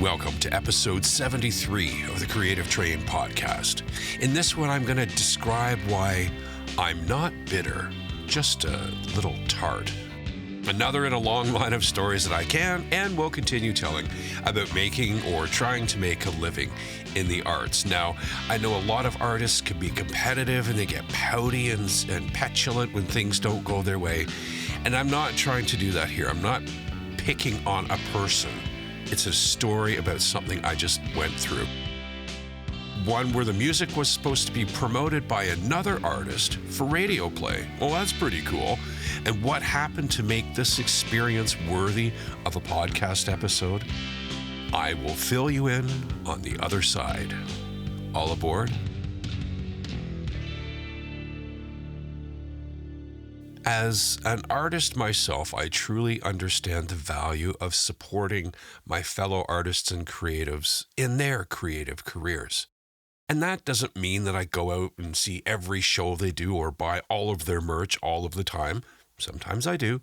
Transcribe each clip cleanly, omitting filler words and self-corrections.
Welcome to episode 73 of the Creative Train podcast. In this one, I'm going to describe why I'm not bitter, just a little tart. Another in a long line of stories that I can and will continue telling about making or trying to make a living in the arts. Now, I know a lot of artists can be competitive and they get pouty and petulant when things don't go their way. And I'm not trying to do that here. I'm not picking on a person. It's a story about something I just went through. One where the music was supposed to be promoted by another artist for radio play. Well, that's pretty cool. And what happened to make this experience worthy of a podcast episode? I will fill you in on the other side. All aboard? As an artist myself, I truly understand the value of supporting my fellow artists and creatives in their creative careers. And that doesn't mean that I go out and see every show they do or buy all of their merch all of the time. Sometimes I do.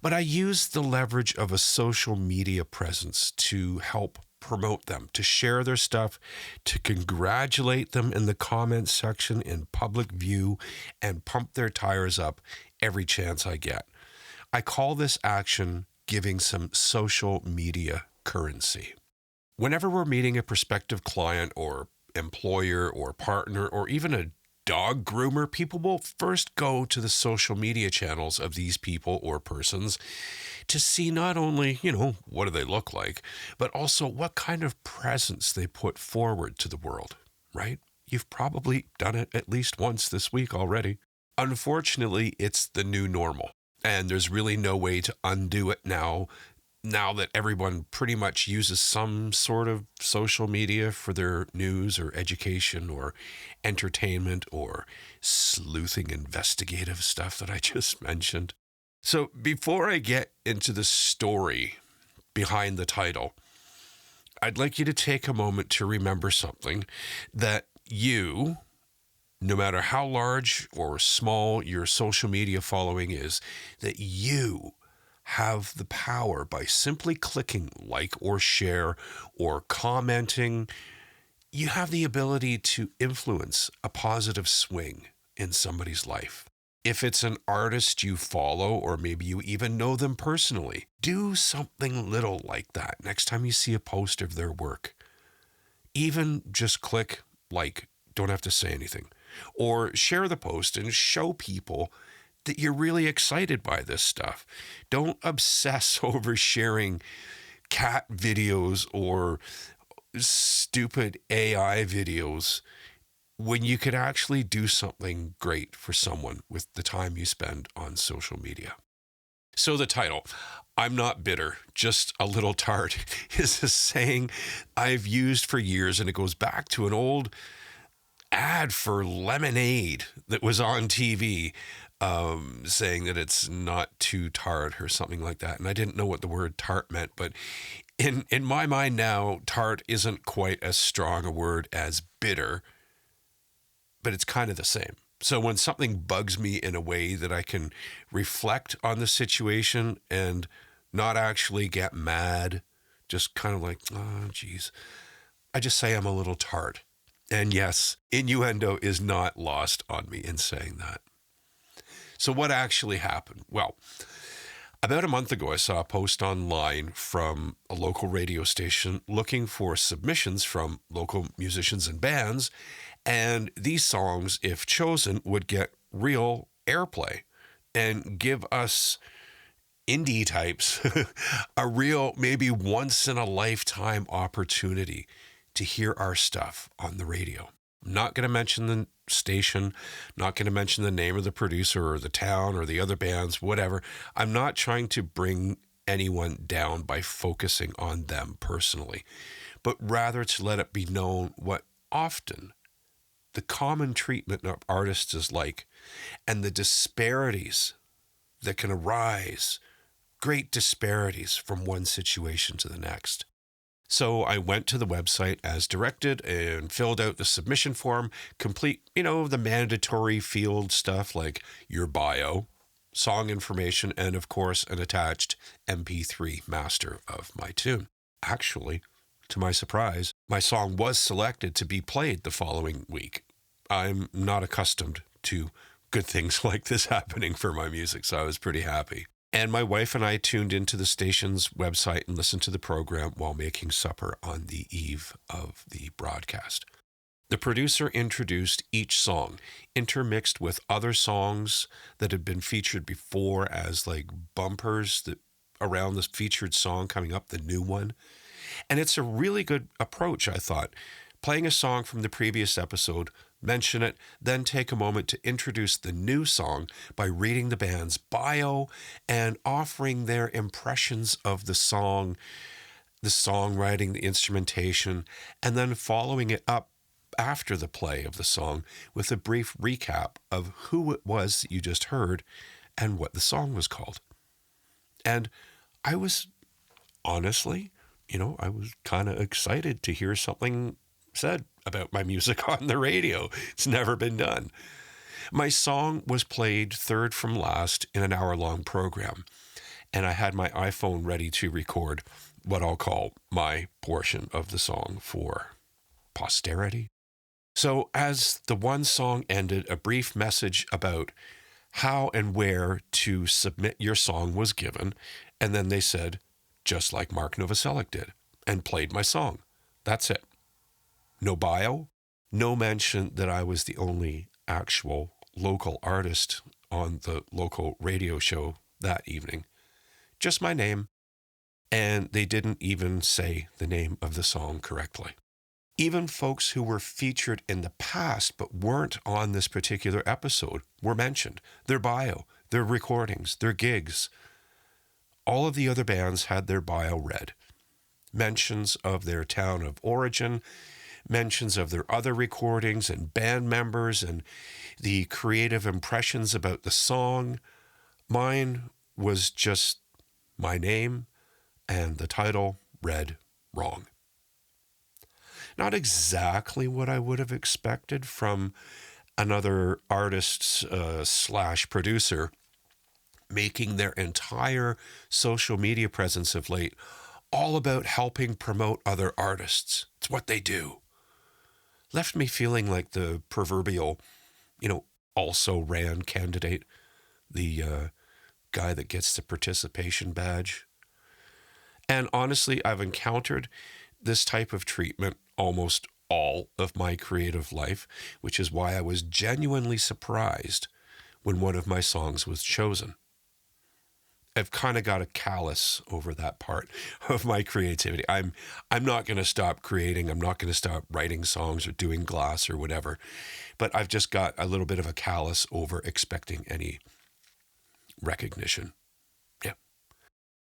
But I use the leverage of a social media presence to help promote them, to share their stuff, to congratulate them in the comments section in public view, and pump their tires up every chance I get. I call this action giving some social media currency. Whenever we're meeting a prospective client or employer or partner or even a dog groomer, people will first go to the social media channels of these people or persons to see not only, what do they look like, but also what kind of presence they put forward to the world, right? You've probably done it at least once this week already. Unfortunately, it's the new normal, and there's really no way to undo it now that everyone pretty much uses some sort of social media for their news or education or entertainment or sleuthing investigative stuff that I just mentioned. So before I get into the story behind the title, I'd like you to take a moment to remember something, that you, no matter how large or small your social media following is, that you have the power by simply clicking like or share or commenting. You have the ability to influence a positive swing in somebody's life. If it's an artist you follow, or maybe you even know them personally, do something little like that next time you see a post of their work. Even just click like, don't have to say anything. Or share the post and show people that you're really excited by this stuff. Don't obsess over sharing cat videos or stupid AI videos when you could actually do something great for someone with the time you spend on social media. So the title, I'm not bitter, just a little tart, is a saying I've used for years, and it goes back to an old ad for lemonade that was on TV, saying that it's not too tart or something like that. And I didn't know what the word tart meant, but in my mind now, tart isn't quite as strong a word as bitter, but it's kind of the same. So when something bugs me in a way that I can reflect on the situation and not actually get mad, just kind of like, oh, geez, I just say I'm a little tart. And yes, innuendo is not lost on me in saying that. So what actually happened? Well, about a month ago, I saw a post online from a local radio station looking for submissions from local musicians and bands, and these songs, if chosen, would get real airplay and give us indie types a real, maybe once-in-a-lifetime opportunity to hear our stuff on the radio. I'm not going to mention the station, not going to mention the name of the producer or the town or the other bands, whatever. I'm not trying to bring anyone down by focusing on them personally, but rather to let it be known what often the common treatment of artists is like, and the disparities that can arise, great disparities from one situation to the next. So I went to the website as directed and filled out the submission form, complete, the mandatory field stuff like your bio, song information, and of course, an attached MP3 master of my tune. Actually, to my surprise, my song was selected to be played the following week. I'm not accustomed to good things like this happening for my music, so I was pretty happy. And my wife and I tuned into the station's website and listened to the program while making supper on the eve of the broadcast. The producer introduced each song, intermixed with other songs that had been featured before as like bumpers that around this featured song coming up, the new one. And it's a really good approach, I thought. Playing a song from the previous episode, mention it, then take a moment to introduce the new song by reading the band's bio and offering their impressions of the song, the songwriting, the instrumentation, and then following it up after the play of the song with a brief recap of who it was that you just heard and what the song was called. And I was honestly, I was kind of excited to hear something said about my music on the radio. It's never been done. My song was played third from last in an hour-long program, and I had my iPhone ready to record what I'll call my portion of the song for posterity. So as the one song ended, a brief message about how and where to submit your song was given, and then they said, just like Mark Novoselic did, and played my song. That's it. No bio, no mention that I was the only actual local artist on the local radio show that evening. Just my name, and they didn't even say the name of the song correctly. Even folks who were featured in the past but weren't on this particular episode were mentioned. Their bio, their recordings, their gigs. All of the other bands had their bio read. Mentions of their town of origin, mentions of their other recordings and band members and the creative impressions about the song. Mine was just my name and the title read wrong. Not exactly what I would have expected from another artist slash producer making their entire social media presence of late all about helping promote other artists. It's what they do. Left me feeling like the proverbial, also ran candidate, the guy that gets the participation badge. And honestly, I've encountered this type of treatment almost all of my creative life, which is why I was genuinely surprised when one of my songs was chosen. I've kind of got a callus over that part of my creativity. I'm not going to stop creating. I'm not going to stop writing songs or doing glass or whatever. But I've just got a little bit of a callus over expecting any recognition. Yeah.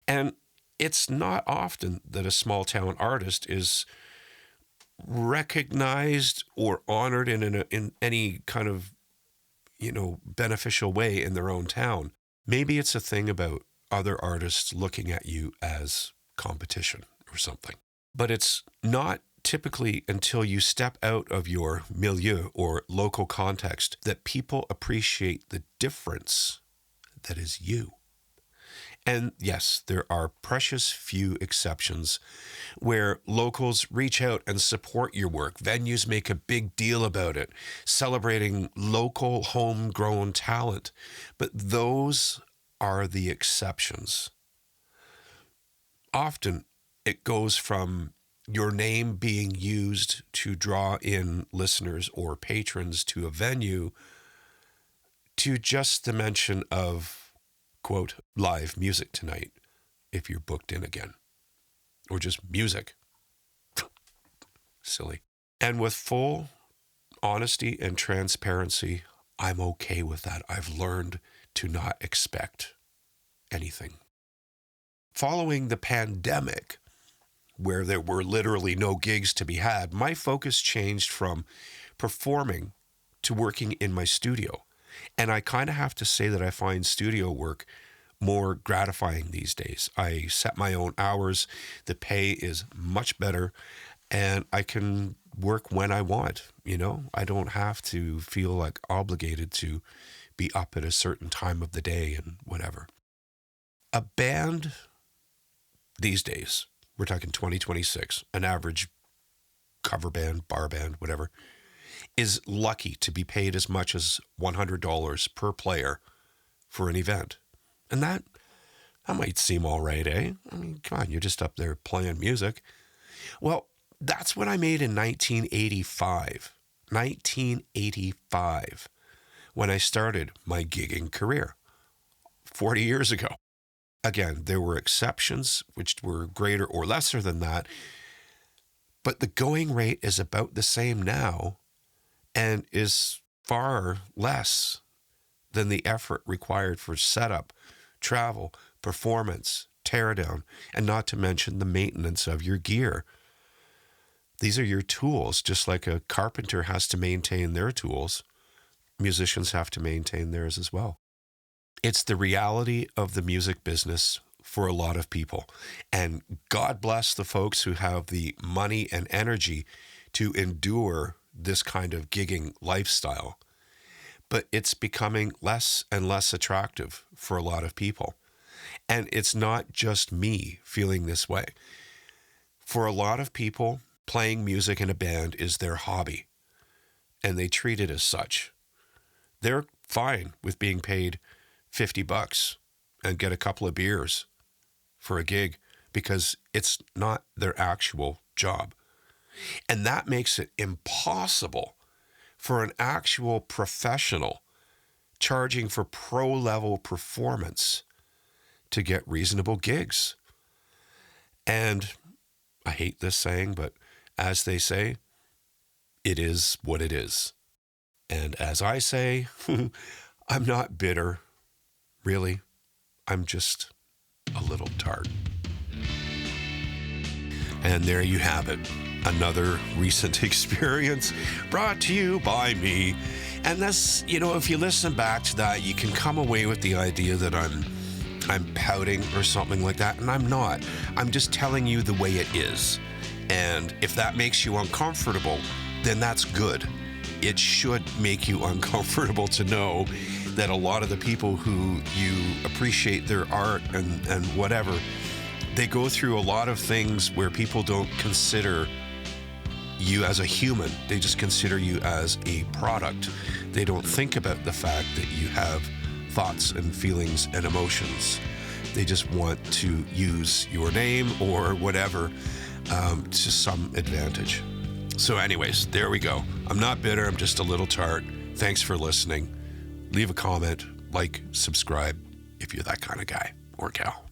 And it's not often that a small town artist is recognized or honored in any kind of, beneficial way in their own town. Maybe it's a thing about other artists looking at you as competition or something. But it's not typically until you step out of your milieu or local context that people appreciate the difference that is you. And yes, there are precious few exceptions where locals reach out and support your work. Venues make a big deal about it, celebrating local homegrown talent. But those are the exceptions. Often it goes from your name being used to draw in listeners or patrons to a venue to just the mention of, quote, live music tonight, if you're booked in again. Or just music. Silly. And with full honesty and transparency, I'm okay with that. I've learned to not expect anything. Following the pandemic, where there were literally no gigs to be had, my focus changed from performing to working in my studio. And I kind of have to say that I find studio work more gratifying these days. I set my own hours, the pay is much better, and I can work when I want, I don't have to feel like obligated to be up at a certain time of the day and whatever. A band these days we're talking 2026, an average cover band, bar band, whatever, is lucky to be paid as much as $100 per player for an event. And that might seem all right, eh? I mean, come on, you're just up there playing music. Well, that's what I made in 1985. 1985, when I started my gigging career 40 years ago. Again, there were exceptions which were greater or lesser than that, but the going rate is about the same now and is far less than the effort required for setup, travel, performance, teardown, and not to mention the maintenance of your gear. These are your tools, just like a carpenter has to maintain their tools. Musicians have to maintain theirs as well. It's the reality of the music business for a lot of people. And God bless the folks who have the money and energy to endure this kind of gigging lifestyle. But it's becoming less and less attractive for a lot of people. And it's not just me feeling this way. For a lot of people, playing music in a band is their hobby, and they treat it as such. They're fine with being paid $50 and get a couple of beers for a gig because it's not their actual job. And that makes it impossible for an actual professional charging for pro-level performance to get reasonable gigs. And I hate this saying, but as they say, it is what it is. And as I say, I'm not bitter, really. I'm just a little tart. And there you have it. Another recent experience brought to you by me. And this, if you listen back to that, you can come away with the idea that I'm pouting or something like that. And I'm not. I'm just telling you the way it is. And if that makes you uncomfortable, then that's good. It should make you uncomfortable to know that a lot of the people who you appreciate their art and whatever, they go through a lot of things where people don't consider you as a human. They just consider you as a product. They don't think about the fact that you have thoughts and feelings and emotions. They just want to use your name or whatever to some advantage. So anyways, there we go. I'm not bitter. I'm just a little tart. Thanks for listening. Leave a comment, like, subscribe if you're that kind of guy or gal.